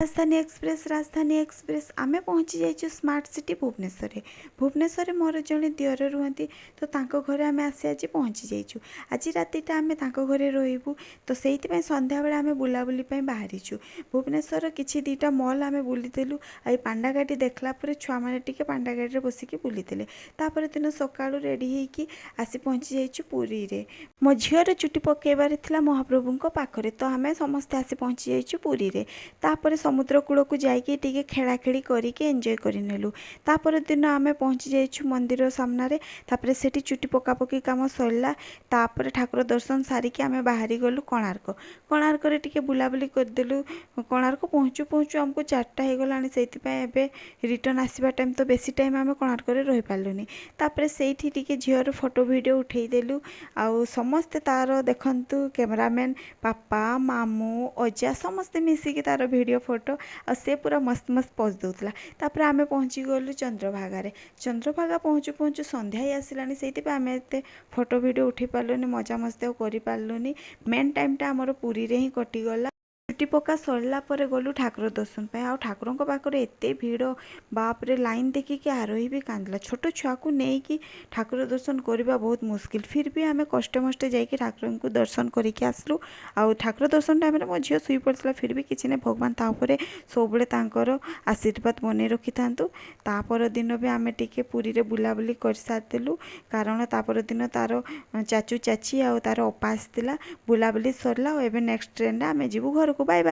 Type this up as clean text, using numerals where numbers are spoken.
राजधानी एक्सप्रेस आमे पहुँची जाइछु स्मार्ट सिटी भुवनेश्वर भुवनेश्वर मोर जड़े दियर रुहति तो तांको घरे आमे आसी आज पहुँची जाइछु। आज रातिटा आमे तांको घरे रहिबु तो सेइथिपाई संध्या बेला आमे बुलाबुली पई बाहरिछु। भुवनेश्वर किछि दीटा मॉल आमे बुलीदेलु। आई पांडा गाड़ी देखला परे छुआ माने टिके पांडा गाड़ी रे बसिकी बुलीदेले। तापर दिन सकाळु रेडी हेकी आसी पहुँची जाइछु पुरी रे। मो झियर चुटी पकेबार थिला महाप्रभुंको पाखरे तो आमे समस्ते आसी पहुँची जाइछु पुरी रे। तापर समुद्र कूल को जाइए टिके खेलाखेली करके एंजॉय करनेलु। तापर दिन आमे पहुँची जाइछु मंदिर सामने। तापर सेठी चुटी पकापकी काम सरला। तापर ठाकुर दर्शन सारिकी आमे बाहरी गलु कोणार्क। कोणार्क रे टिके बुलाबुली करदेलु। कोणार्क पहुँचु पहुँचु आमको 4टा हो गलानी। सेइथिपाई एबे रिटर्न आसीबा टाइम तो बेसी टाइम आमे कोणार्क रे रहि पारलुनी। तापर सेठी टिके झियर फोटो वीडियो उठेई देलु। आउ समस्ते तार देखंतु कैमरामैन पापा मामू अजा समस्ते मिसिकी तार वीडियो फोटो आ से पूरा मस्त मस्त पोज दउतला। तापर आमे पहुँची गलु चंद्रभागा रे। चंद्रभागा पहुँचु पहुँचु संध्या ही आसिलानी। सेइथिपाई आमे एते फोटो वीडियो उठी पारलुनी मजा मस्ती करि पारलुनी। मेन टाइमटा हमर पुरी रे ही कटिगला। छुट्टी पका सरला परे गलु ठाकुर दर्शन पे। आ ठाकुर पाखरे एते भीड़ बाप रे लाइन देखिकी आरोही भी कांदला। छोट छुआ को नेकी ठाकुर दर्शन करबा बहुत मुश्किल। फिर भी आमे कष्ट मष्टे जाइए ठाकुर को दर्शन करके आसलु। आ ठाकुर दर्शन टाइम रे मो झियो सुई पड़ता। फिर भी किसी ने भगवान तापर सबले तांकर आशीर्वाद बने रखी थांतु। तापर दिन भी आमे टिके पुरी रे बुलाबुली कर सारदेलु। कारण तापर दिन तार चाचू चाची आ तार अपा आसतिला। बुलाबुली सरला। एबे नेक्स्ट ट्रेन रे आमे जीवु घर को। Bye bye.